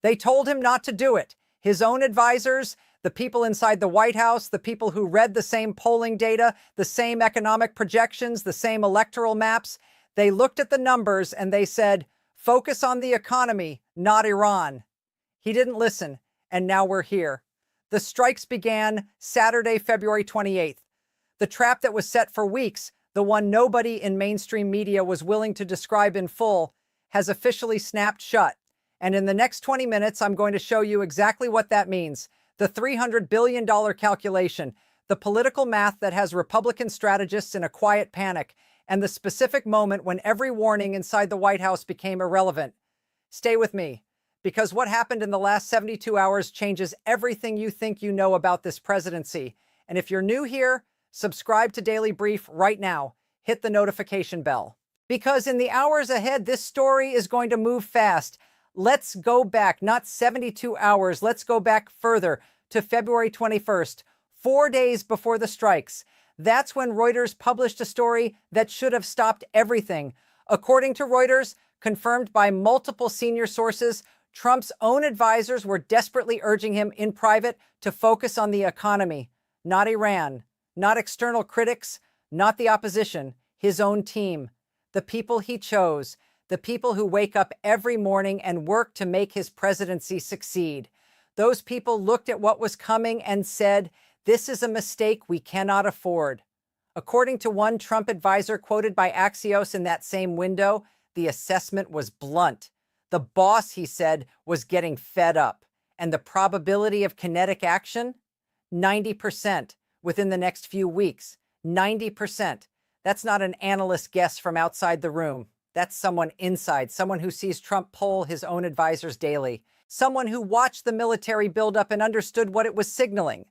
They told him not to do it. His own advisors, the people inside the White House, the people who read the same polling data, the same economic projections, the same electoral maps, they looked at the numbers and they said, focus on the economy, not Iran. He didn't listen, and now we're here. The strikes began Saturday, February 28th. The trap that was set for weeks, the one nobody in mainstream media was willing to describe in full, has officially snapped shut. And in the next 20 minutes, I'm going to show you exactly what that means. The $300 billion calculation, the political math that has Republican strategists in a quiet panic, and the specific moment when every warning inside the White House became irrelevant. Stay with me, because what happened in the last 72 hours changes everything you think you know about this presidency. And if you're new here, subscribe to Daily Brief right now. Hit the notification bell. Because in the hours ahead, this story is going to move fast. Let's go back, not 72 hours. Let's go back further to February 21st, 4 days before the strikes. That's when Reuters published a story that should have stopped everything. According to Reuters, confirmed by multiple senior sources, Trump's own advisors were desperately urging him in private to focus on the economy, not Iran, not external critics, not the opposition, his own team, the people he chose, the people who wake up every morning and work to make his presidency succeed. Those people looked at what was coming and said, this is a mistake we cannot afford. According to one Trump advisor quoted by Axios in that same window, the assessment was blunt. The boss, he said, was getting fed up. And the probability of kinetic action? 90% within the next few weeks. 90%. That's not an analyst guess from outside the room. That's someone inside, someone who sees Trump poll his own advisors daily, someone who watched the military buildup and understood what it was signaling.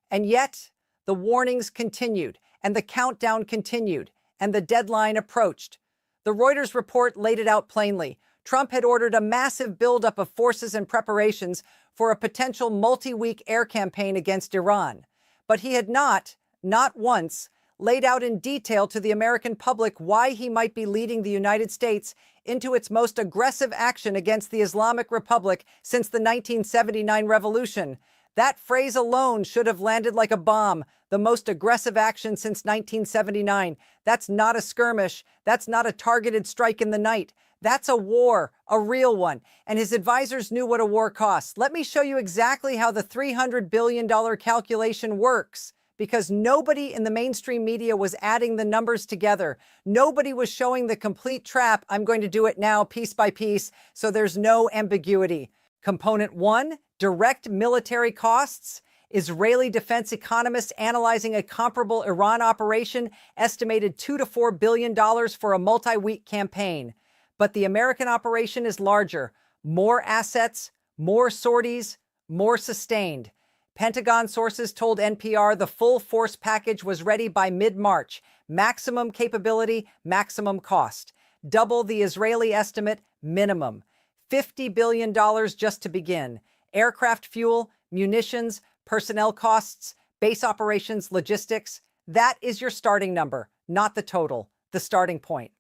And yet, the warnings continued, and the countdown continued, and the deadline approached. The Reuters report laid it out plainly. Trump had ordered a massive buildup of forces and preparations for a potential multi-week air campaign against Iran. But he had not once, laid out in detail to the American public why he might be leading the United States into its most aggressive action against the Islamic Republic since the 1979 revolution. That phrase alone should have landed like a bomb. The most aggressive action since 1979. That's not a skirmish. That's not a targeted strike in the night. That's a war, a real one. And his advisors knew what a war costs. Let me show you exactly how the $300 billion calculation works. Because nobody in the mainstream media was adding the numbers together. Nobody was showing the complete trap. I'm going to do it now, piece by piece, so there's no ambiguity. Component 1, direct military costs. Israeli defense economists analyzing a comparable Iran operation estimated $2 to $4 billion for a multi-week campaign. But the American operation is larger. More assets, more sorties, more sustained. Pentagon sources told NPR the full force package was ready by mid-March. Maximum capability, maximum cost. Double the Israeli estimate, minimum. $50 billion just to begin. Aircraft fuel, munitions, personnel costs, base operations, logistics. That is your starting number, not the total, the starting point.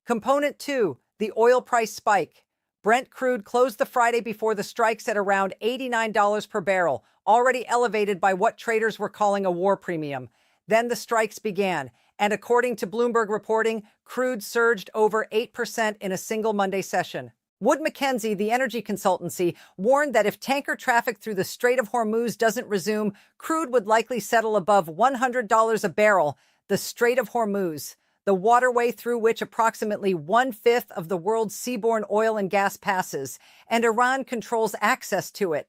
Component 2, the oil price spike. Brent crude closed the Friday before the strikes at around $89 per barrel, already elevated by what traders were calling a war premium. Then the strikes began, and according to Bloomberg reporting, crude surged over 8% in a single Monday session. Wood Mackenzie, the energy consultancy, warned that if tanker traffic through the Strait of Hormuz doesn't resume, crude would likely settle above $100 a barrel. The Strait of Hormuz, the waterway through which approximately 1/5 of the world's seaborne oil and gas passes, and Iran controls access to it.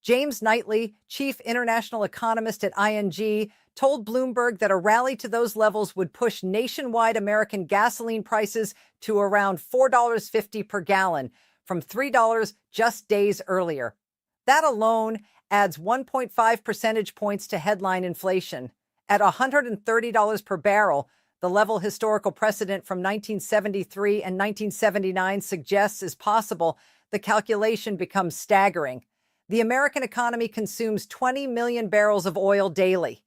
James Knightley, chief international economist at ING, told Bloomberg that a rally to those levels would push nationwide American gasoline prices to around $4.50 per gallon, from $3 just days earlier. That alone adds 1.5 percentage points to headline inflation. At $130 per barrel, the level historical precedent from 1973 and 1979 suggests is possible, the calculation becomes staggering. The American economy consumes 20 million barrels of oil daily.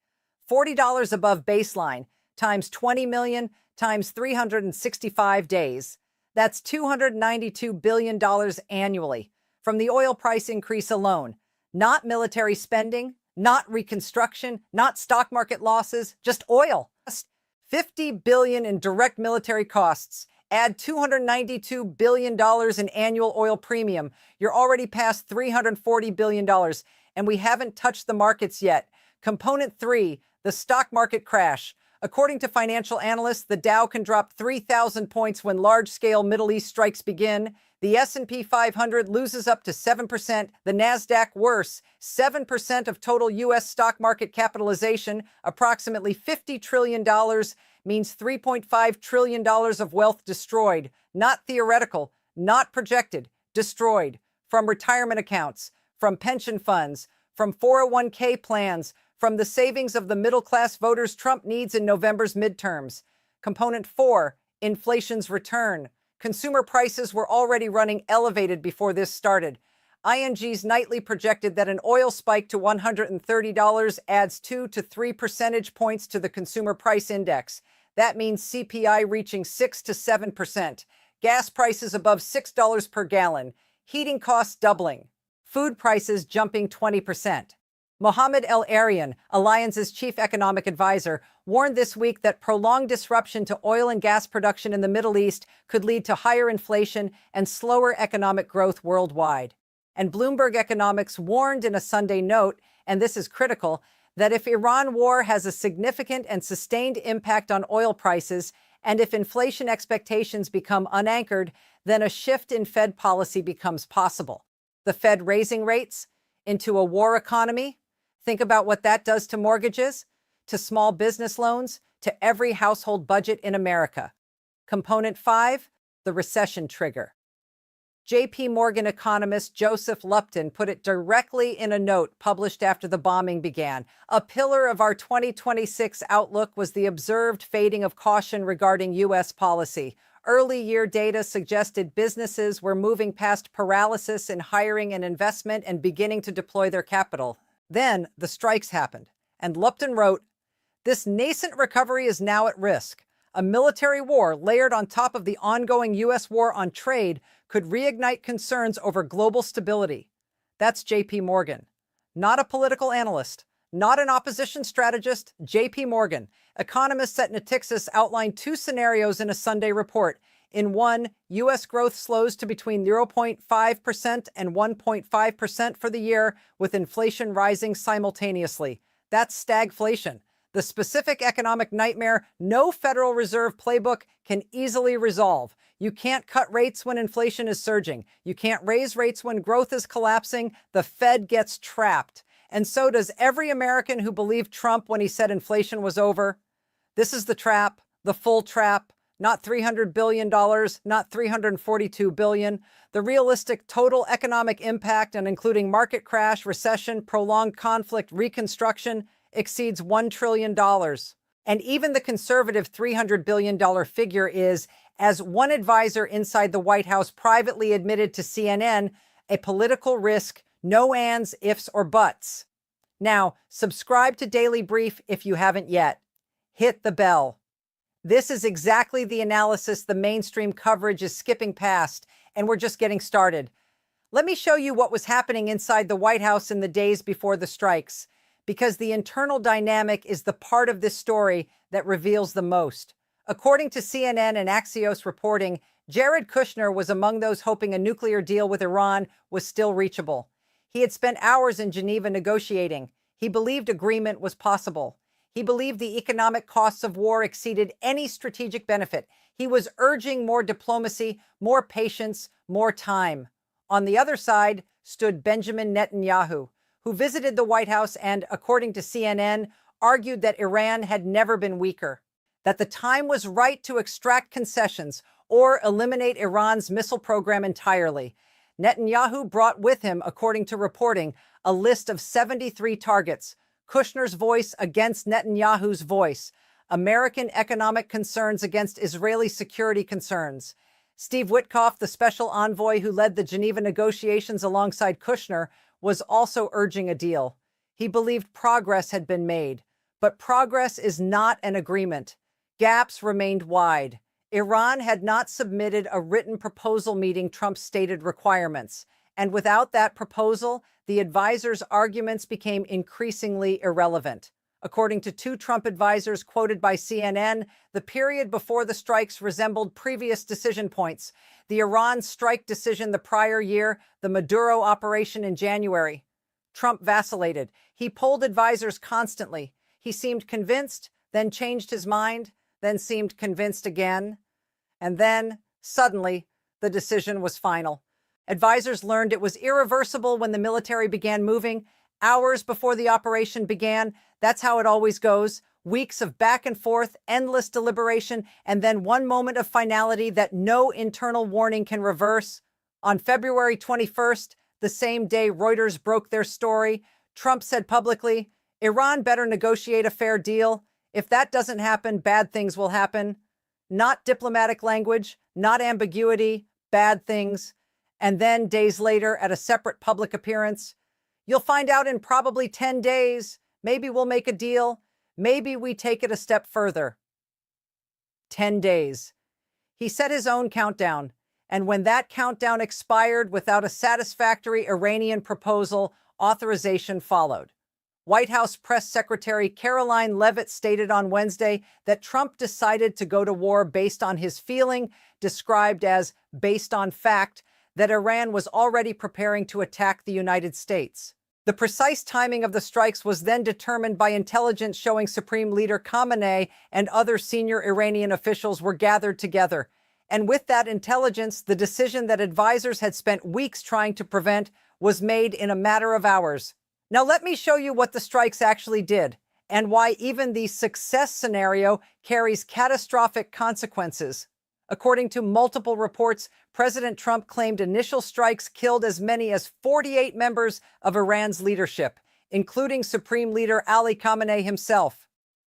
$40 above baseline times 20 million times 365 days. That's $292 billion annually. from the oil price increase alone. Not military spending, not reconstruction, not stock market losses, just oil. $50 billion in direct military costs. Add $292 billion in annual oil premium. You're already past $340 billion, and we haven't touched the markets yet. Component 3, the stock market crash. According to financial analysts, the Dow can drop 3,000 points when large-scale Middle East strikes begin. The S&P 500 loses up to 7%. The Nasdaq worse, 7% of total U.S. stock market capitalization, approximately $50 trillion, means $3.5 trillion of wealth destroyed. Not theoretical, not projected, destroyed. From retirement accounts, from pension funds, from 401k plans, from the savings of the middle-class voters Trump needs in November's midterms. Component 4, inflation's return. Consumer prices were already running elevated before this started. ING's nightly projected that an oil spike to $130 adds 2 to 3 percentage points to the consumer price index. That means CPI reaching 6 to 7%. Gas prices above $6 per gallon. Heating costs doubling. Food prices jumping 20%. Mohammed El-Arian, Alliance's chief economic advisor, warned this week that prolonged disruption to oil and gas production in the Middle East could lead to higher inflation and slower economic growth worldwide. And Bloomberg Economics warned in a Sunday note, and this is critical, that if Iran war has a significant and sustained impact on oil prices, and if inflation expectations become unanchored, then a shift in Fed policy becomes possible. The Fed raising rates into a war economy? Think about what that does to mortgages, to small business loans, to every household budget in America. Component 5, the recession trigger. J.P. Morgan economist Joseph Lupton put it directly in a note published after the bombing began. A pillar of our 2026 outlook was the observed fading of caution regarding U.S. policy. Early year data suggested businesses were moving past paralysis in hiring and investment and beginning to deploy their capital. Then the strikes happened, and Lupton wrote, "This nascent recovery is now at risk. A military war layered on top of the ongoing U.S. war on trade could reignite concerns over global stability." That's J.P. Morgan, not a political analyst, not an opposition strategist. J.P. Morgan. Economists at Natixis outlined 2 scenarios in a Sunday report. In one, U.S. growth slows to between 0.5% and 1.5% for the year, with inflation rising simultaneously. That's stagflation, the specific economic nightmare no Federal Reserve playbook can easily resolve. You can't cut rates when inflation is surging. You can't raise rates when growth is collapsing. The Fed gets trapped. And so does every American who believed Trump when he said inflation was over. This is the trap, the full trap. Not $300 billion, not $342 billion. The realistic total economic impact, and including market crash, recession, prolonged conflict, reconstruction, exceeds $1 trillion. And even the conservative $300 billion figure is, as one advisor inside the White House privately admitted to CNN, a political risk, no ands, ifs, or buts. Now, subscribe to Daily Brief if you haven't yet. Hit the bell. This is exactly the analysis the mainstream coverage is skipping past, and we're just getting started. Let me show you what was happening inside the White House in the days before the strikes, because the internal dynamic is the part of this story that reveals the most. According to CNN and Axios reporting, Jared Kushner was among those hoping a nuclear deal with Iran was still reachable. He had spent hours in Geneva negotiating. He believed agreement was possible. He believed the economic costs of war exceeded any strategic benefit. He was urging more diplomacy, more patience, more time. On the other side stood Benjamin Netanyahu, who visited the White House and, according to CNN, argued that Iran had never been weaker, that the time was right to extract concessions or eliminate Iran's missile program entirely. Netanyahu brought with him, according to reporting, a list of 73 targets. Kushner's voice against Netanyahu's voice. American economic concerns against Israeli security concerns. Steve Witkoff, the special envoy who led the Geneva negotiations alongside Kushner, was also urging a deal. He believed progress had been made, but progress is not an agreement. Gaps remained wide. Iran had not submitted a written proposal meeting Trump's stated requirements, And without that proposal, the advisors' arguments became increasingly irrelevant. According to two Trump advisors quoted by CNN, the period before the strikes resembled previous decision points: the Iran strike decision the prior year, the Maduro operation in January. Trump vacillated. He polled advisors constantly. He seemed convinced, then changed his mind, then seemed convinced again. And then, suddenly, the decision was final. Advisors learned it was irreversible when the military began moving. Hours before the operation began, that's how it always goes. Weeks of back and forth, endless deliberation, and then one moment of finality that no internal warning can reverse. On February 21st, the same day Reuters broke their story, Trump said publicly, "Iran better negotiate a fair deal. If that doesn't happen, bad things will happen." Not diplomatic language, not ambiguity, bad things. And then, days later, at a separate public appearance, "You'll find out in probably 10 days. Maybe we'll make a deal. Maybe we take it a step further." 10 days. He set his own countdown. And when that countdown expired without a satisfactory Iranian proposal, authorization followed. White House Press Secretary Caroline Leavitt stated on Wednesday that Trump decided to go to war based on his feeling, described as based on fact, that Iran was already preparing to attack the United States. The precise timing of the strikes was then determined by intelligence showing Supreme Leader Khamenei and other senior Iranian officials were gathered together. And with that intelligence, the decision that advisors had spent weeks trying to prevent was made in a matter of hours. Now let me show you what the strikes actually did, and why even the success scenario carries catastrophic consequences. According to multiple reports, President Trump claimed initial strikes killed as many as 48 members of Iran's leadership, including Supreme Leader Ali Khamenei himself.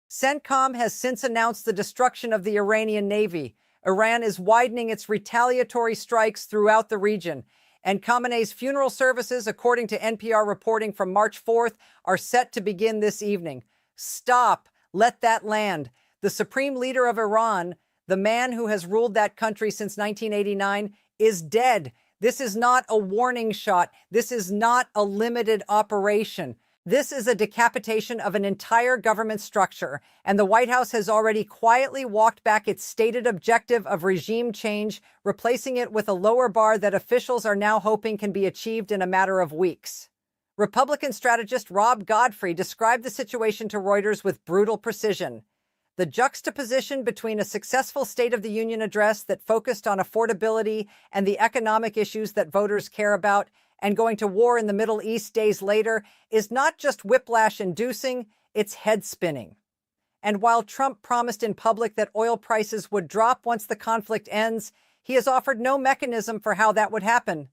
CENTCOM has since announced the destruction of the Iranian Navy. Iran is widening its retaliatory strikes throughout the region, and Khamenei's funeral services, according to NPR reporting from March 4th, are set to begin this evening. Stop. Let that land. The supreme leader of Iran, the man who has ruled that country since 1989, is dead. This is not a warning shot. This is not a limited operation. This is a decapitation of an entire government structure, and the White House has already quietly walked back its stated objective of regime change, replacing it with a lower bar that officials are now hoping can be achieved in a matter of weeks. Republican strategist Rob Godfrey described the situation to Reuters with brutal precision. The juxtaposition between a successful State of the Union address that focused on affordability and the economic issues that voters care about, and going to war in the Middle East days later, is not just whiplash-inducing, it's head-spinning. And while Trump promised in public that oil prices would drop once the conflict ends, he has offered no mechanism for how that would happen.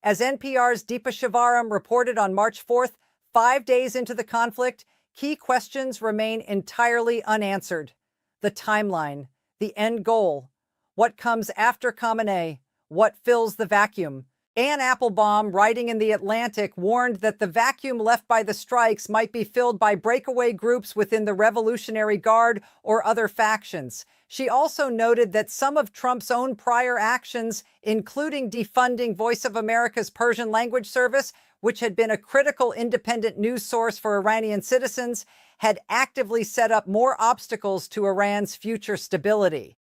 As NPR's Deepa Shivaram reported on March 4th, 5 days into the conflict, key questions remain entirely unanswered. The timeline, the end goal, what comes after Khamenei, what fills the vacuum. Anne Applebaum, writing in The Atlantic, warned that the vacuum left by the strikes might be filled by breakaway groups within the Revolutionary Guard or other factions. She also noted that some of Trump's own prior actions, including defunding Voice of America's Persian language service, which had been a critical independent news source for Iranian citizens, had actively set up more obstacles to Iran's future stability.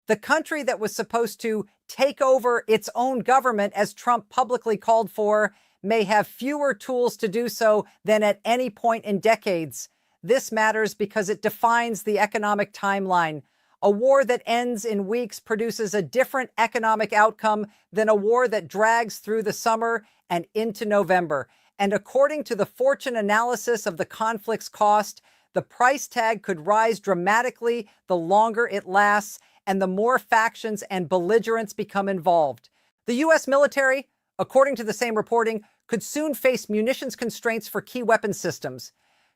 The country that was supposed to take over its own government, as Trump publicly called for, may have fewer tools to do so than at any point in decades. This matters because it defines the economic timeline. A war that ends in weeks produces a different economic outcome than a war that drags through the summer and into November. And according to the Fortune analysis of the conflict's cost, the price tag could rise dramatically the longer it lasts and the more factions and belligerents become involved. The U.S. military, according to the same reporting, could soon face munitions constraints for key weapon systems.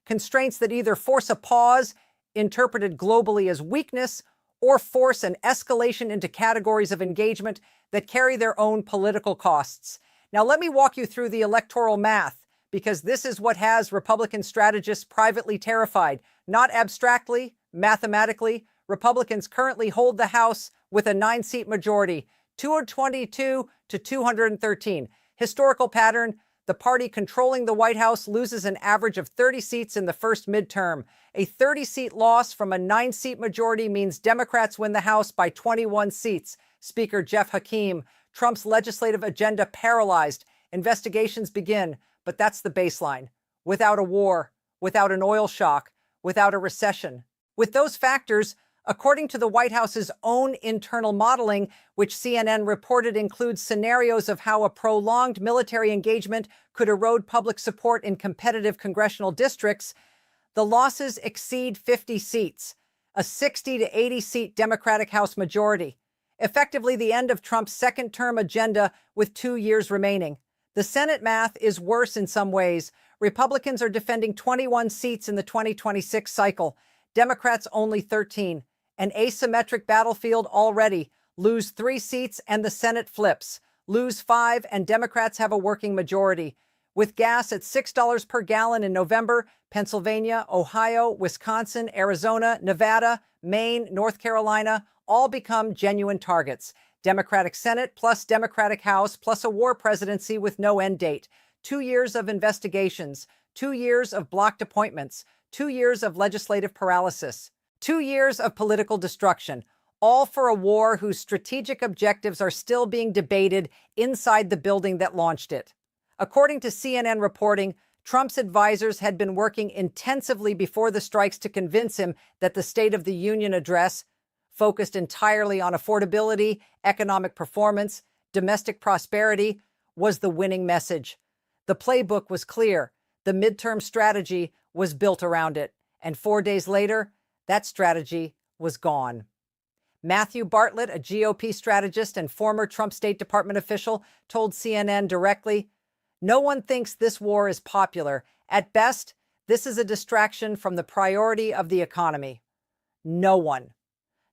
Constraints that either force a pause, interpreted globally as weakness, or force an escalation into categories of engagement that carry their own political costs. Now, let me walk you through the electoral math, because this is what has Republican strategists privately terrified. Not abstractly, mathematically. Republicans currently hold the House with a 9-seat majority, 222 to 213. Historical pattern: the party controlling the White House loses an average of 30 seats in the first midterm. A 30-seat loss from a 9-seat majority means Democrats win the House by 21 seats. Speaker Jeff Hakeem: Trump's legislative agenda paralyzed. Investigations begin, but that's the baseline. Without a war, without an oil shock, without a recession. With those factors, according to the White House's own internal modeling, which CNN reported includes scenarios of how a prolonged military engagement could erode public support in competitive congressional districts, the losses exceed 50 seats, a 60 to 80-seat Democratic House majority, effectively the end of Trump's second-term agenda with 2 years remaining. The Senate math is worse in some ways. Republicans are defending 21 seats in the 2026 cycle, Democrats only 13. An asymmetric battlefield already. Lose 3 seats and the Senate flips. Lose 5 and Democrats have a working majority. With gas at $6 per gallon in November, Pennsylvania, Ohio, Wisconsin, Arizona, Nevada, Maine, North Carolina all become genuine targets. Democratic Senate plus Democratic House plus a war presidency with no end date. 2 years of investigations. 2 years of blocked appointments. 2 years of legislative paralysis. 2 years of political destruction, all for a war whose strategic objectives are still being debated inside the building that launched it. According to CNN reporting, Trump's advisors had been working intensively before the strikes to convince him that the State of the Union address, focused entirely on affordability, economic performance, domestic prosperity, was the winning message. The playbook was clear. The midterm strategy was built around it. And 4 days later, that strategy was gone. Matthew Bartlett, a GOP strategist and former Trump State Department official, told CNN directly, "No one thinks this war is popular. At best, this is a distraction from the priority of the economy." No one.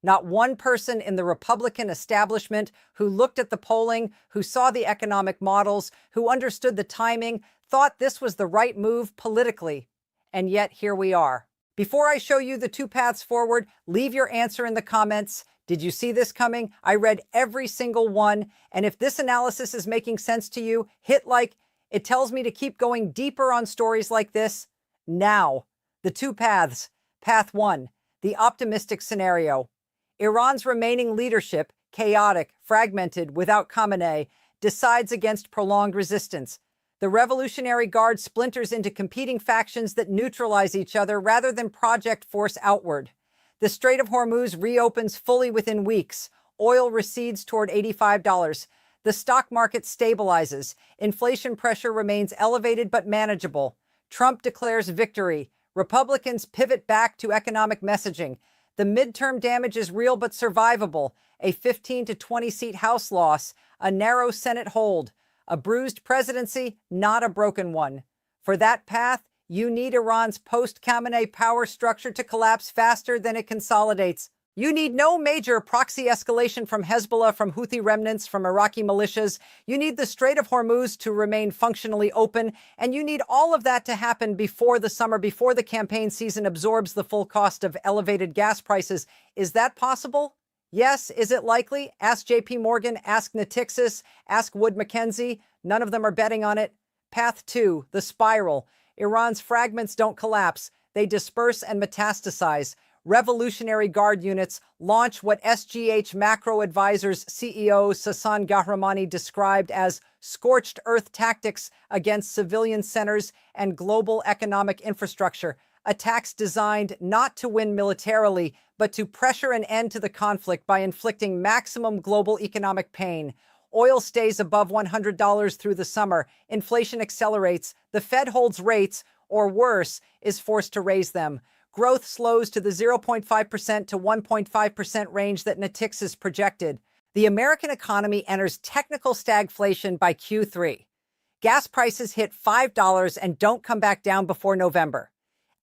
Not one person in the Republican establishment who looked at the polling, who saw the economic models, who understood the timing, thought this was the right move politically. And yet here we are. Before I show you the 2 paths forward, leave your answer in the comments. Did you see this coming? I read every single one. And if this analysis is making sense to you, hit like. It tells me to keep going deeper on stories like this. Now, the 2 paths. Path 1, the optimistic scenario. Iran's remaining leadership, chaotic, fragmented, without Khamenei, decides against prolonged resistance. The Revolutionary Guard splinters into competing factions that neutralize each other rather than project force outward. The Strait of Hormuz reopens fully within weeks. Oil recedes toward $85. The stock market stabilizes. Inflation pressure remains elevated but manageable. Trump declares victory. Republicans pivot back to economic messaging. The midterm damage is real but survivable. A 15 to 20 seat House loss. A narrow Senate hold. A bruised presidency, not a broken one. For that path, you need Iran's post-Khamenei power structure to collapse faster than it consolidates. You need no major proxy escalation from Hezbollah, from Houthi remnants, from Iraqi militias. You need the Strait of Hormuz to remain functionally open, and you need all of that to happen before the summer, before the campaign season absorbs the full cost of elevated gas prices. Is that possible? Yes. Is it likely? Ask JP Morgan, ask Natixis, ask Wood Mackenzie. None of them are betting on it. Path 2, the spiral. Iran's fragments don't collapse. They disperse and metastasize. Revolutionary Guard units launch what SGH Macro Advisors CEO Sasan Gahramani described as scorched earth tactics against civilian centers and global economic infrastructure. Attacks designed not to win militarily, but to pressure an end to the conflict by inflicting maximum global economic pain. Oil stays above $100 through the summer. Inflation accelerates. The Fed holds rates, or worse, is forced to raise them. Growth slows to the 0.5% to 1.5% range that Natixis projected. The American economy enters technical stagflation by Q3. Gas prices hit $5 and don't come back down before November.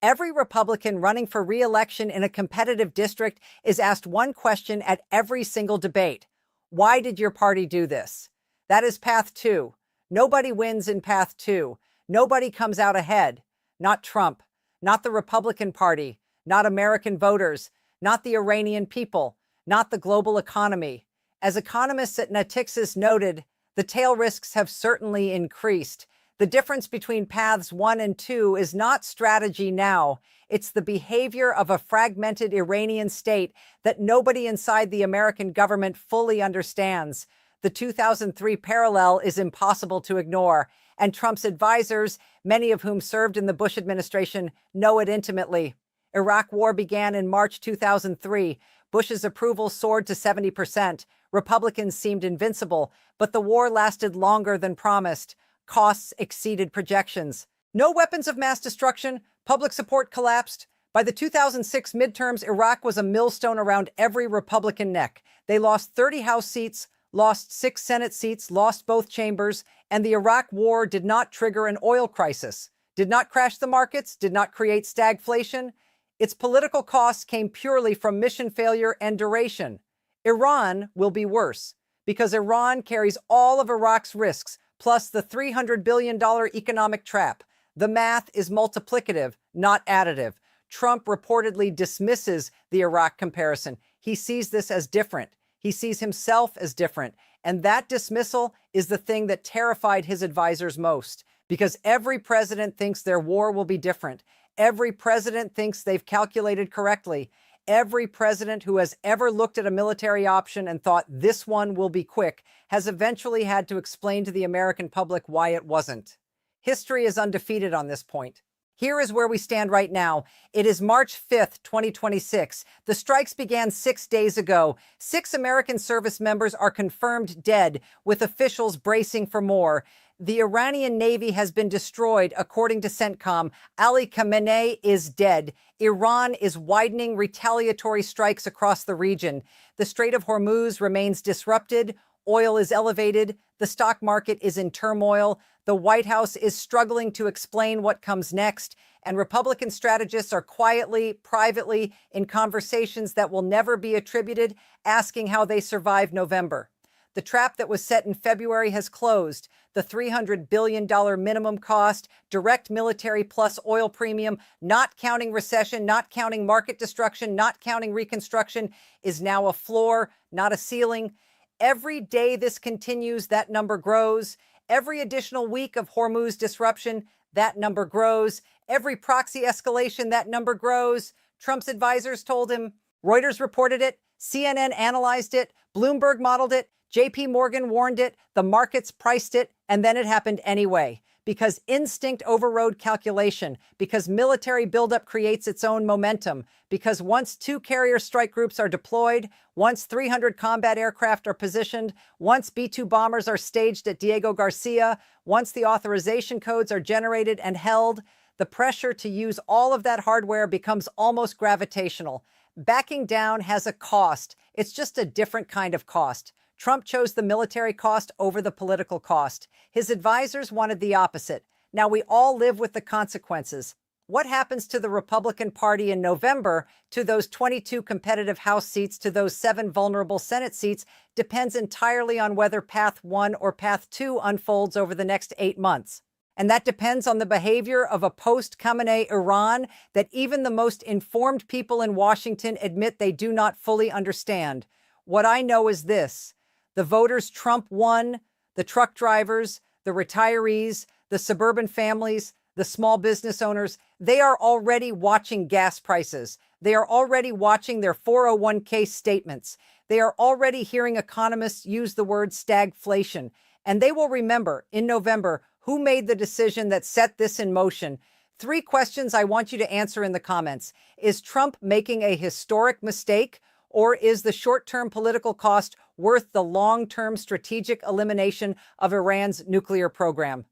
Every Republican running for re-election in a competitive district is asked one question at every single debate. Why did your party do this? That is path 2. Nobody wins in path 2. Nobody comes out ahead. Not Trump, not the Republican Party, not American voters, not the Iranian people, not the global economy. As economists at Natixis noted, The tail risks have certainly increased. The difference between paths 1 and 2 is not strategy now. It's the behavior of a fragmented Iranian state that nobody inside the American government fully understands. The 2003 parallel is impossible to ignore, and Trump's advisors, many of whom served in the Bush administration, know it intimately. Iraq war began in March 2003. Bush's approval soared to 70%. Republicans seemed invincible, but the war lasted longer than promised. Costs exceeded projections. No weapons of mass destruction. Public support collapsed. By the 2006 midterms, Iraq was a millstone around every Republican neck. They lost 30 House seats, lost 6 Senate seats, lost both chambers, and the Iraq war did not trigger an oil crisis, did not crash the markets, did not create stagflation. Its political costs came purely from mission failure and duration. Iran will be worse, because Iran carries all of Iraq's risks, plus the $300 billion economic trap. The math is multiplicative, not additive. Trump reportedly dismisses the Iraq comparison. He sees this as different. He sees himself as different. And that dismissal is the thing that terrified his advisors most, because every president thinks their war will be different. Every president thinks they've calculated correctly. Every president who has ever looked at a military option and thought this one will be quick has eventually had to explain to the American public why it wasn't. History is undefeated on this point. Here is where we stand right now. It is March 5th, 2026. The strikes began 6 days ago. 6 American service members are confirmed dead, with officials bracing for more. The Iranian Navy has been destroyed, according to CENTCOM. Ali Khamenei is dead. Iran is widening retaliatory strikes across the region. The Strait of Hormuz remains disrupted. Oil is elevated. The stock market is in turmoil. The White House is struggling to explain what comes next. And Republican strategists are quietly, privately, in conversations that will never be attributed, asking how they survived November. The trap that was set in February has closed. The $300 billion minimum cost, direct military plus oil premium, not counting recession, not counting market destruction, not counting reconstruction, is now a floor, not a ceiling. Every day this continues, that number grows. Every additional week of Hormuz disruption, that number grows. Every proxy escalation, that number grows. Trump's advisors told him. Reuters reported it. CNN analyzed it. Bloomberg modeled it. JP Morgan warned it, the markets priced it, and then it happened anyway. Because instinct overrode calculation, because military buildup creates its own momentum, because once 2 carrier strike groups are deployed, once 300 combat aircraft are positioned, once B-2 bombers are staged at Diego Garcia, once the authorization codes are generated and held, the pressure to use all of that hardware becomes almost gravitational. Backing down has a cost. It's just a different kind of cost. Trump chose the military cost over the political cost. His advisors wanted the opposite. Now we all live with the consequences. What happens to the Republican Party in November, to those 22 competitive House seats, to those 7 vulnerable Senate seats, depends entirely on whether Path 1 or Path 2 unfolds over the next 8 months. And that depends on the behavior of a post-Khamenei Iran that even the most informed people in Washington admit they do not fully understand. What I know is this. The voters Trump won, the truck drivers, the retirees, the suburban families, the small business owners, they are already watching gas prices. They are already watching their 401k statements. They are already hearing economists use the word stagflation. And they will remember in November who made the decision that set this in motion. 3 questions I want you to answer in the comments. Is Trump making a historic mistake? Or is the short-term political cost worth the long-term strategic elimination of Iran's nuclear program?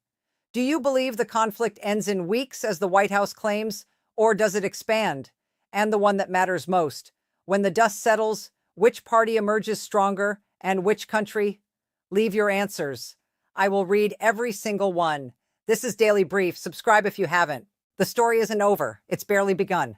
Do you believe the conflict ends in weeks, as the White House claims, or does it expand? And the one that matters most, when the dust settles, which party emerges stronger and which country? Leave your answers. I will read every single one. This is Daily Brief. Subscribe if you haven't. The story isn't over. It's barely begun.